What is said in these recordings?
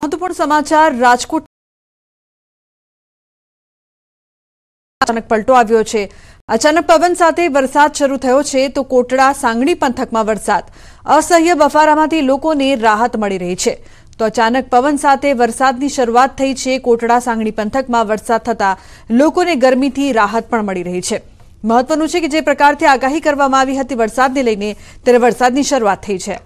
महत्वपूर्ण समाचार राजकोट अचानक पलटो आव्यो छे। अचानक पवन साथे वरसाद शरू थयो छे तो कोटड़ा सांगणी पंथकमां वरसाद असह्य बफारामांथी लोकोने राहत मळी रही छे। तो अचानक पवन साथे वरसादनी शरूआत थई छे। कोटड़ा सांगणी पंथकमां वरसाद थता लोकोने गरमीथी राहत पण मळी रही छे। महत्वनुं छे के जे प्रकारथी आगाही करवामां आवी हती वरसादने लईने त्यारे वरसादनी शरूआत थई छे।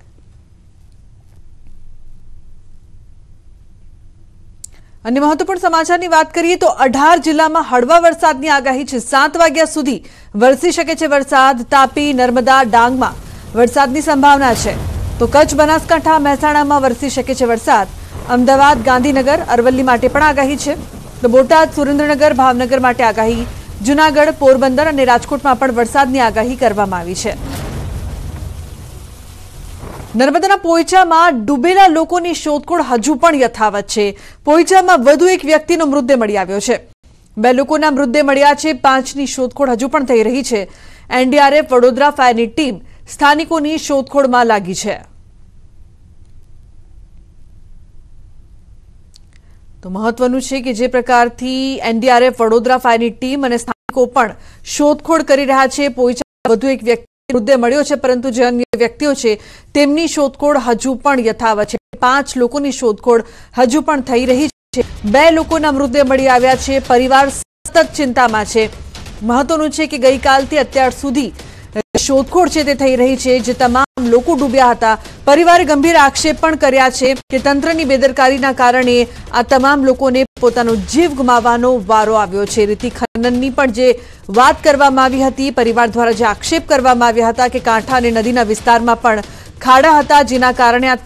अन्य महत्वपूर्ण समाचारनी वात करीए तो 18 जिल्लामां हळवा वरसादनी आगाही छे। 7 वाग्या सुधी वरसी शके छे वरसाद। तापी, नर्मदा, डांगमां वरसादनी संभावना छे। तो कच्छ, बनासकांठा, महेसाणामां वरसी शके छे वरसाद। अमदावाद, गांधीनगर, अरवल्ली माटे पण आगाही छे। तो बोटाद, सुरेन्द्रनगर, भावनगर माटे आगाही। जूनागढ़, पोरबंदर अने राजकोटमां पण वरसादनी आगाही करवामां आवी छे। नर्मदाना पोईचामां डूबेला लोकोनी शोधखोळ हजू पण यथावत छे। पोईचामां વધુ એક વ્યક્તિનો મૃતદેહ મળી આવ્યો છે। 2 લોકોના મૃતદેહ મળ્યા છે। 5ની શોધખોળ હજુ પણ થઈ રહી છે। એનડીઆરએફ વડોદરા ફાયરની ટીમ સ્થાનિકોની શોધખોળમાં લાગી છે। તો મહત્વનું છે કે જે પ્રકારથી એનડીઆરએફ વડોદરા ફાયરની ટીમ અને સ્થાનિકો પણ શોધખોળ કરી રહ્યા છે। પોઈચામાં વધુ એક વ્યક્તિ मृतदेह मळ्यो छे, परंतु जे अन्य व्यक्तिओ छे तेमनी शोधखोळ हजू पण यथावत छे। 5 लोकोनी शोधखोळ हजू पण थई रही छे। 2 लोकोना मृतदेह मळी आव्या छे। परिवार सतत चिंतामां छे। महत्वनुं छे के गईकालथी अत्यार सुधी शोधखोळ छे ते थई रही छे। जे तमाम लोको डूब्या हता। परिवारे गंभीर आक्षेप पण कर्या छे के तंत्रनी बेदरकारीना कारणे आ तमाम लोकोने पोतानो जीव गुमावવાનો वारो આવ્યો છે। રીતિ ખનનની પણ જે વાત કરવામાં આવી હતી, પરિવાર દ્વારા જે આક્ષેપ કરવામાં આવ્યા હતા કે કાંઠા અને નદીના વિસ્તારમાં પણ ખાડા હતા, જેના કારણે આ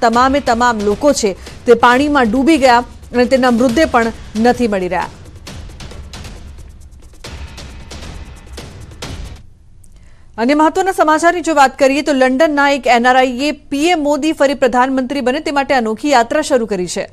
તમામ લોકો છે તે પાણીમાં ડૂબી ગયા અને તેના મૃતદેહ પણ નથી મળી રહ્યા। अन्य महत्वना समाचारनी जो बात करिए तो लंडनना एक एनआरआईए पीएम मोदी फरी प्रधानमंत्री बने ते माटे अनोखी यात्रा शुरू करी छे।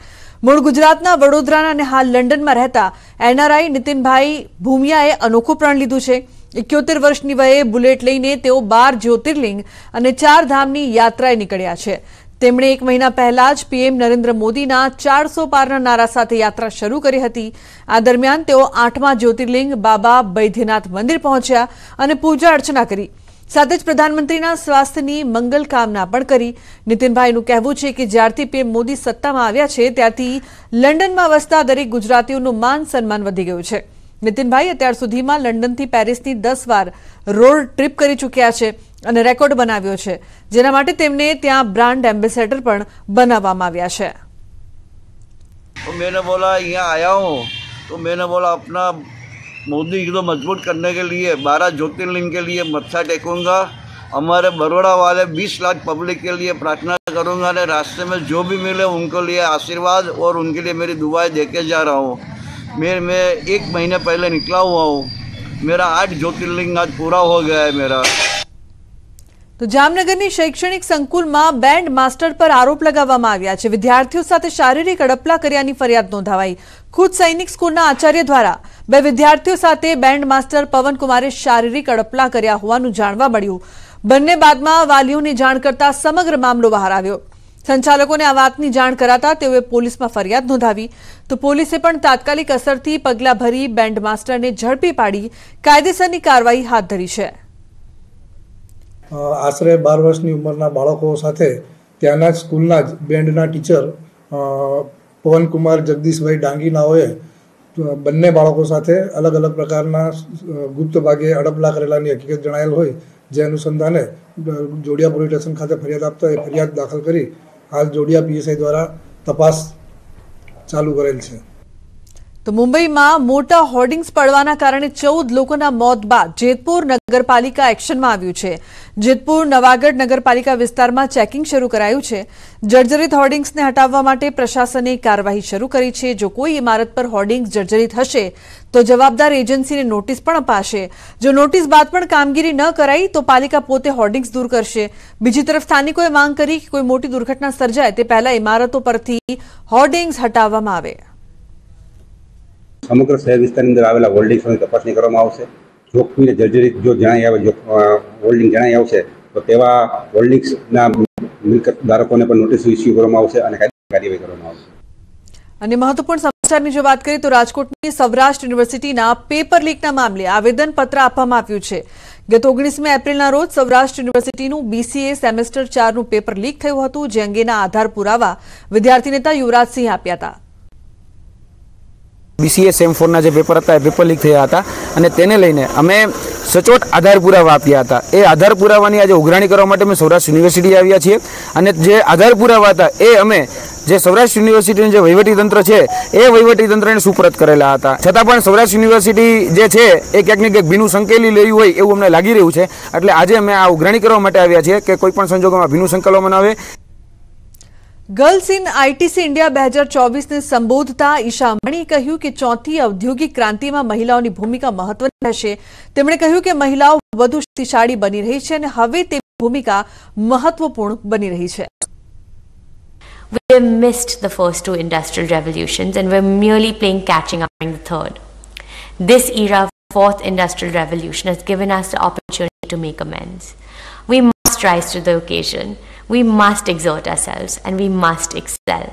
मूळ गुजरातना वडोदराना अने हाल लंडनमां रहेता एनआरआई नितिनभाई भूमियाए अनोखो प्रण लीधो छे। 71 वर्षनी वये बुलेट लईने तेओ 12 ज्योतिर्लिंग अने 4 धामनी यात्राए निकळ्या छे। તેમણે 1 મહિના પહેલા જ પીએમ નરેન્દ્ર મોદીના 400 પારના નારા સાથે યાત્રા શરૂ કરી હતી। આ દરમિયાન તેઓ 8મા જ્યોતિર્લિંગ બાબા બૈદ્યનાથ મંદિર પહોંચ્યા અને પૂજા અર્ચના કરી। સાથે જ પ્રધાનમંત્રીના સ્વાસ્થ્યની મંગલ કામના પણ કરી। નીતિનભાઈનું કહેવું છે કે જ્યારથી પીએમ મોદી સત્તામાં આવ્યા છે ત્યારથી લંડનમાં વસતા દરેક ગુજરાતીઓનું માન સન્માન વધી ગયું છે। નીતિનભાઈ અત્યાર સુધીમાં લંડનથી પેરિસની 10 વાર રોડ ટ્રીપ કરી ચૂક્યા છે અને રેકોર્ડ બનાવ્યો છે, જેના માટે તેમને ત્યાં બ્રાન્ડ એમ્બેસેડર પણ બનાવવામાં આવ્યા છે। तो मैंने बोला यहाँ आया हूँ तो मैंने बोला अपना मोदी को मजबूत करने के लिए 12 ज्योतिर्लिंग के लिए मत्था टेकूंगा। हमारे बड़ौदा वाले 20 लाख पब्लिक के लिए प्रार्थना करूँगा और रास्ते में जो भी मिले उनके लिए आशीर्वाद और उनके लिए मेरी दुआएं देके जा रहा हूँ। मैं 1 महीने पहले निकला हुआ हूँ। मेरा 8 ज्योतिर्लिंग आज पूरा हो गया है मेरा। तो जामनगरनी शैक्षणिक संकुलमां बेन्ड मास्टर पर आरोप लगाववामां આવ્યા છે। विद्यार्थीओ साथे शारीरिक अडपला कर्यानी फरियाद नोंधावाई। खुद सैनिक स्कूलना आचार्य द्वारा 2 विद्यार्थीओ साथे बेन्ड मास्टर पवन कुमारे शारीरिक अडपला कर्या होવાનું જાણવા મળ્યું। બંને બાદમાં વાલીઓને જાણ કરતા સમગ્ર મામલો બહાર આવ્યો। સંચાલકોને આ વાતની જાણ કરાતા તેઓએ પોલીસમાં ફરિયાદ નોંધાવી। તો પોલીસે પણ તાત્કાલિક અસરથી પગલાં ભરી બેન્ડ માસ્ટરને ઝડપી પાડી કાયદેસરની કાર્યવાહી હાથ ધરી છે। आश्रय 12 वर्षनी उमरना बाळको साथे त्याना स्कूलना बेन्डना टीचर पवन कुमार जगदीशभाई डांगीनाओए बंने बाळको साथे अलग अलग प्रकारना गुप्त भागे अडपला करेलानी हकीकत जणायेल होय, जे अनुसंधाने जोडिया पोलीस स्टेशन खाते फरियाद आपता फरियाद दाखल करी हाल जोडिया पीएसआई द्वारा तपास चालू करेल छे। तो मुंबईमां मोटा होर्डिंग्स પડવાના કારણે 14 લોકોના મોત બાદ જેતપુર નગરપાલિકા એક્શનમાં આવ્યું છે। જેતપુર નવાગઢ નગરપાલિકા વિસ્તારમાં ચેકિંગ શરૂ કરાયું છે। જર્જરિત હોર્ડિંગ્સને હટાવવા માટે પ્રશાસને કાર્યવાહી શરૂ કરી છે। જો કોઈ ઇમારત પર હોર્ડિંગ્સ જર્જરિત હશે તો જવાબદાર એજન્સીને નોટિસ પણ અપાશે। જો નોટિસ બાદ પણ કામગીરી ન કરાઈ તો પાલિકા પોતે હોર્ડિંગ્સ દૂર કરશે। બીજી તરફ સ્થાનિકોએ માંગ કરી કે કોઈ મોટી દુર્ઘટના સર્જાય તે પહેલા ઇમારતો પરથી હોર્ડિંગ્સ હટાવવામાં આવે। समग्र शहर विस्तार अंदर आवेला होल्डिंग्सनी तपासणी करवामां आवशे। जोखमी जर्जरित जो जणाई आवे होल्डिंग जणाई आवशे तो तेवा होल्डिंग्सना मिलकत धारकोने पण नोटिस इश्यू करवामां आवशे અને કાયદેસર કાર્યવાહી કરવામાં આવશે। અને મહત્વપૂર્ણ સમાચારની જો વાત કરીએ તો રાજકોટની સૌરાષ્ટ્ર યુનિવર્સિટીના પેપર લીકના મામલે આવેદનપત્ર આપવામાં આવ્યું છે. ગત 19 એપ્રિલના રોજ સૌરાષ્ટ્ર યુનિવર્સિટીનું BCA સેમેસ્ટર 4નું પેપર લીક થયું હતું, જે અંગેના આધાર પુરાવા વિદ્યાર્થી નેતા યુવરાજસિંહ આપ્યા હતા. BCA સેમ 4ના જે પેપર હતા એ પેપર લીક થયા હતા અને તેને લઈને અમે સચોટ આધાર પુરાવા આપ્યા હતા. એ આધાર પુરાવાની આજે ઉઘરાણી કરવા માટે અમે સૌરાષ્ટ્ર યુનિવર્સિટી આવ્યા છીએ અને જે આધાર પુરાવા હતા એ અમે જે સૌરાષ્ટ્ર યુનિવર્સિટીનું જે વહીવટીતંત્ર છે એ વહીવટીતંત્રને સુપરત કરેલા હતા. છતાં પણ સૌરાષ્ટ્ર યુનિવર્સિટી જે છે એ ક્યાંક ને ક્યાંક ભીનું સંકેલી લેવું હોય એવું અમને લાગી રહ્યું છે. એટલે આજે અમે આ ઉઘરાણી કરવા માટે આવ્યા છીએ કે કોઈ પણ સંજોગોમાં ભીનું સંકલવામાં આવે. ગર્લ્સ ઇન ITC ઇન્ડિયા 2024ને સંબોધતા ઈશા અંબાણીએ કહ્યું કે ચોથી ઔદ્યોગિક ક્રાંતિમાં મહિલાઓની ભૂમિકા મહત્વની રહેશે. તેમણે કહ્યું કે મહિલાઓ વધુ શક્તિશાળી બની રહી છે અને હવે તેમની ભૂમિકા મહત્વપૂર્ણ બની રહી છે. We have missed the first two industrial revolutions and we're merely playing catching up in the third. This era of fourth industrial revolution has given us the opportunity to make amends. We must rise to the occasion. We must exert ourselves and we must excel.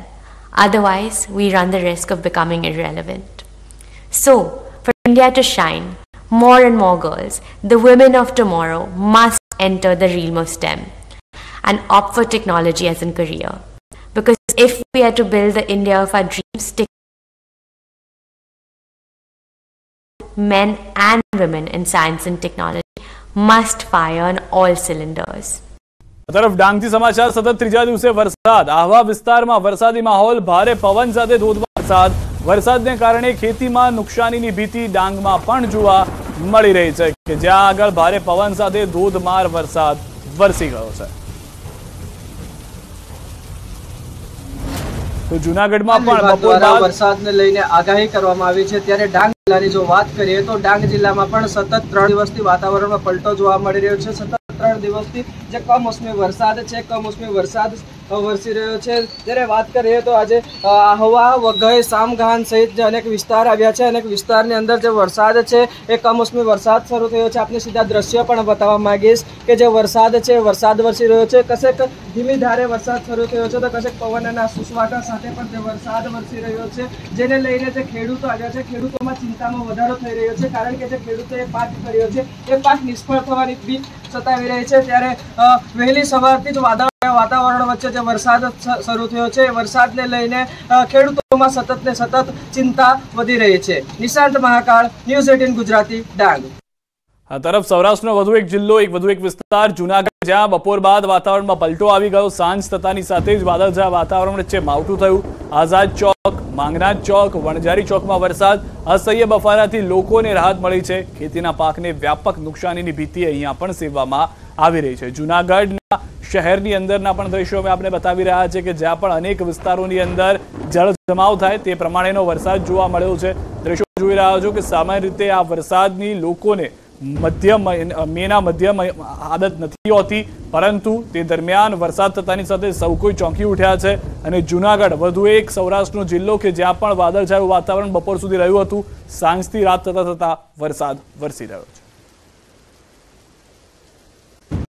Otherwise, we run the risk of becoming irrelevant. So, for India to shine, more and more girls, the women of tomorrow, must enter the realm of STEM and opt for technology as a career. Because if we are to build the India of our dreams, men and women in science and technology must fire on all cylinders. તરફ ડાંગથી સમાચાર. સતત ત્રીજા દિવસે વરસાદ. આહવા વિસ્તારમાં વરસાદી માહોલ, ભારે પવન સાથે ધોધમાર વરસાદ. વરસાદને કારણે ખેતીમાં નુકસાનીની ભીતિ ડાંગમાં પણ જોવા મળી રહી છે કે જ્યાં આગળ ભારે પવન સાથે ધોધમાર વરસાદ વરસી ગયો છે. તો જૂનાગઢમાં પણ બપોર બાદ વરસાદને લઈને આગાહી કરવામાં આવી છે. ત્યારે ડાંગ જિલ્લાની જો વાત કરીએ તો ડાંગ જિલ્લામાં પણ સતત 3 દિવસથી વાતાવરણમાં પલટો જોવા મળી રહ્યો છે. સતત 3 દિવસથી જે કમોસમી વરસાદ છે, કમોસમી વરસાદ વરસી રહ્યો છે. જ્યારે વાત કરીએ તો આજે આહવા, વઘઈ, સામગાન સહિત જે અનેક વિસ્તાર આવ્યા છે, અનેક વિસ્તારની અંદર જે વરસાદ છે એ કમોસમી વરસાદ શરૂ થયો છે. આપને સીધા દ્રશ્ય પણ બતાવવા માંગીશ કે જે વરસાદ છે, વરસાદ વરસી રહ્યો છે. કશેક ધીમી ધારે વરસાદ શરૂ થયો છે તો કશેક પવનના સુસવાટા સાથે પણ જે વરસાદ વરસી રહ્યો છે, જેને લઈને જે ખેડૂતો આવ્યા છે, ખેડૂતોમાં ચિંતામાં વધારો થઈ રહ્યો છે. કારણ કે જે ખેડૂતોએ પાક કર્યો છે એ પાક નિષ્ફળ થવાની બીક સતાવી રહી છે. ત્યારે વહેલી સવારથી જ વાતાવરણ વચ્ચે જે વરસાદ શરૂ થયો છે, વરસાદને લઈને ખેડૂતોમાં સતત ને સતત ચિંતા વધી રહી છે. નિશાંત મહાકાળ, ન્યૂઝ 18 ગુજરાતી, ડાંગ. આ તરફ સૌરાષ્ટ્રનો વધુ એક જિલ્લો, વધુ એક વિસ્તાર જૂનાગઢ, જ્યાં બપોર બાદ વાતાવરણમાં પલટો આવી ગયો. સાંજ થતાની સાથે જ વાદળછાયા વાતાવરણ વચ્ચે માવઠું થયું. આઝાદ ચોક, માંગનાથ ચોક, વણઝારી ચોકમાં વરસાદ. અસહ્ય બફારાથી લોકોને રાહત મળી છે. ખેતીના પાકને વ્યાપક નુકસાનીની ભીતિ અહીંયા પણ સેવવામાં આવી રહી છે. જૂનાગઢના શહેરની અંદરના પણ દ્રશ્યો અમે આપને બતાવી રહ્યા છે કે જ્યાં પણ અનેક વિસ્તારોની અંદર જળ જમાવ થાય તે પ્રમાણેનો વરસાદ જોવા મળ્યો છે. દ્રશ્યો જોઈ રહ્યા છો કે સામાન્ય રીતે આ વરસાદની લોકોને મેના મધ્યમ આદત નથી હોતી, પરંતુ તે દરમિયાન વરસાદ થતાની સાથે સૌ કોઈ ચોંકી ઉઠ્યા છે. અને જૂનાગઢ વધુ એક સૌરાષ્ટ્રનો જિલ્લો કે જ્યાં પણ વાદળછાયું વાતાવરણ બપોર સુધી રહ્યું હતું. સાંજથી રાત થતા વરસાદ વરસી રહ્યો છે.